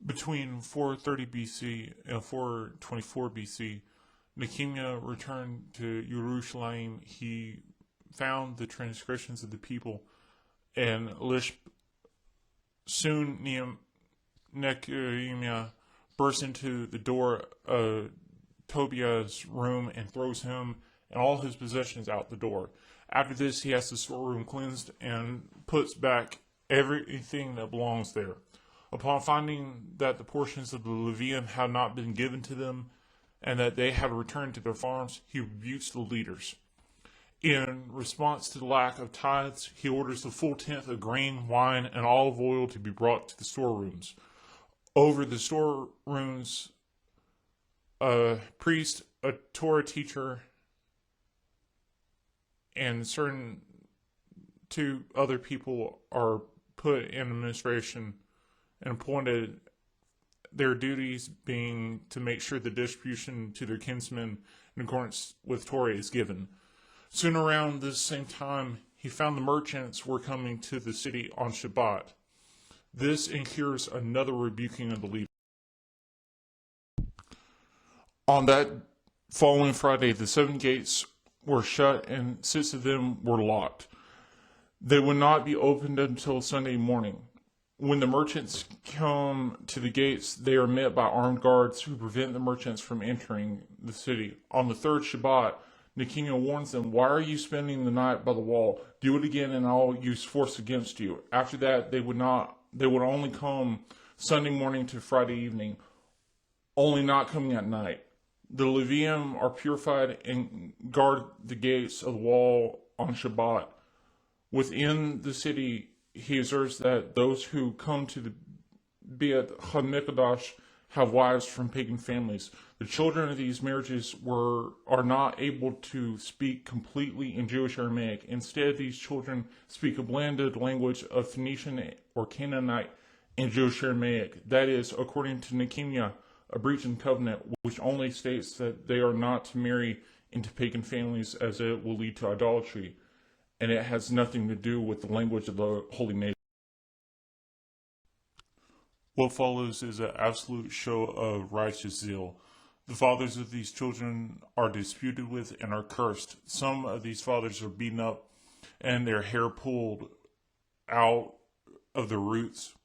Between 430 BC and 424 BC, Nechemyah returned to Jerusalem. He found the transgressions of the people and soon Nechemyah bursts into the door of Tobiah's room and throws him and all his possessions out the door. After this, he has the storeroom cleansed and puts back everything that belongs there. Upon finding that the portions of the Levium had not been given to them and that they had returned to their farms, he rebukes the leaders. In response to the lack of tithes, he orders the full tenth of grain, wine, and olive oil to be brought to the storerooms. Over the storerooms, a priest, a Torah teacher, and certain two other people are put in administration and appointed, their duties being to make sure the distribution to their kinsmen in accordance with Torah is given. Soon around this same time, he found the merchants were coming to the city on Shabbat. This incurs another rebuking of the leaders. On that following Friday, the 7 gates were shut and 6 of them were locked. They would not be opened until Sunday morning. When the merchants come to the gates, they are met by armed guards who prevent the merchants from entering the city. On the 3rd Shabbat, Nechemyah warns them, "Why are you spending the night by the wall? Do it again and I'll use force against you." After that, they would only come Sunday morning to Friday evening, only not coming at night. The Levium are purified and guard the gates of the wall on Shabbat. Within the city, he observes that those who come to the Beit HaMikdash have wives from pagan families. The children of these marriages are not able to speak completely in Jewish Aramaic. Instead, these children speak a blended language of Phoenician or Canaanite and Jewish Aramaic. That is, according to Nechemyah, a breach in covenant, which only states that they are not to marry into pagan families as it will lead to idolatry, and it has nothing to do with the language of the holy nation. What follows is an absolute show of righteous zeal. The fathers of these children are disputed with and are cursed. Some of these fathers are beaten up and their hair pulled out of the roots.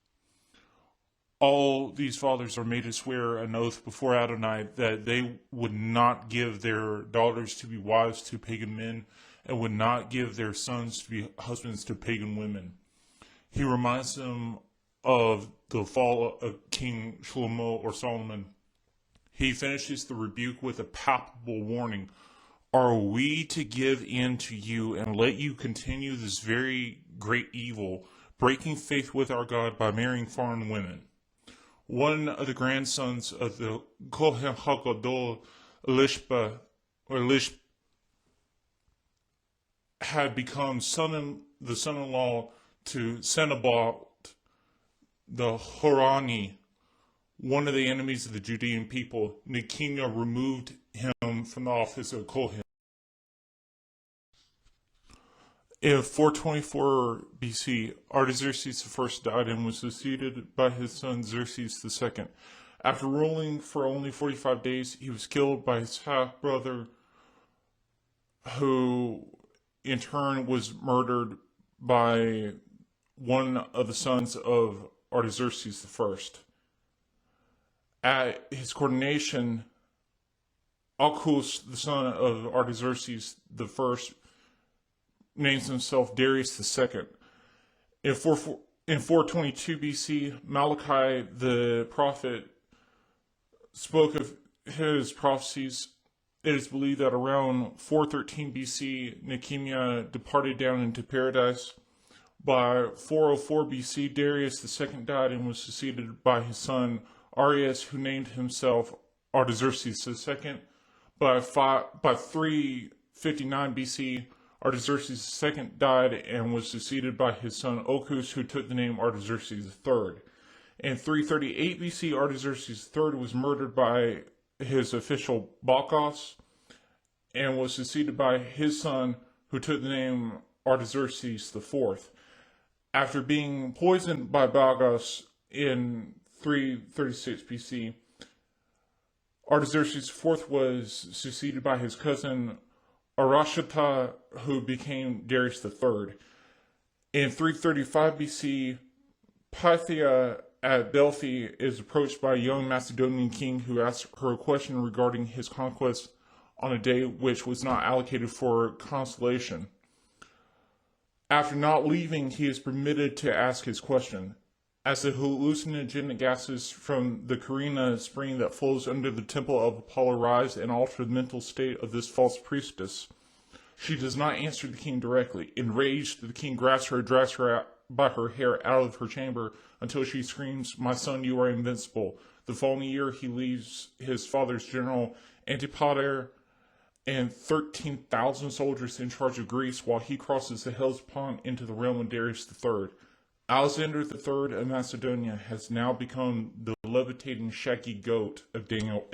All these fathers are made to swear an oath before Adonai that they would not give their daughters to be wives to pagan men and would not give their sons to be husbands to pagan women. He reminds them of the fall of King Shlomo or Solomon. He finishes the rebuke with a palpable warning. Are we to give in to you and let you continue this very great evil, breaking faith with our God by marrying foreign women? One of the grandsons of the Kohen HaGadol, Elishba, had become the son-in-law to Sennabat the Horani, one of the enemies of the Judean people. Nechemyah removed him from the office of Kohen. In 424 BC, Artaxerxes I died and was succeeded by his son Xerxes II. After ruling for only 45 days, he was killed by his half-brother, who in turn was murdered by one of the sons of Artaxerxes I. At his coronation, Alcus, the son of Artaxerxes I, names himself Darius II. In 422 BC, Malachi the prophet spoke of his prophecies. It is believed that around 413 BC, Nechemyah departed down into paradise. By 404 BC, Darius II died and was succeeded by his son Arius, who named himself Artaxerxes II. By 359 BC, Artaxerxes II died and was succeeded by his son Ocus, who took the name Artaxerxes III. In 338 BC, Artaxerxes III was murdered by his official Bacchus and was succeeded by his son, who took the name Artaxerxes IV. After being poisoned by Bacchus in 336 BC. Artaxerxes IV was succeeded by his cousin Arashata, who became Darius III. In 335 BC, Pythia at Delphi is approached by a young Macedonian king who asks her a question regarding his conquest on a day which was not allocated for consolation. After not leaving, he is permitted to ask his question. As the hallucinogenic gases from the Carina spring that flows under the temple of Apollo rise and alter the mental state of this false priestess, she does not answer the king directly. Enraged, the king grasps her and drags her out by her hair out of her chamber until she screams, "My son, you are invincible." The following year, he leaves his father's general Antipater and 13,000 soldiers in charge of Greece while he crosses the Hellespont into the realm of Darius III. Alexander III of Macedonia has now become the levitating shaggy goat of Daniel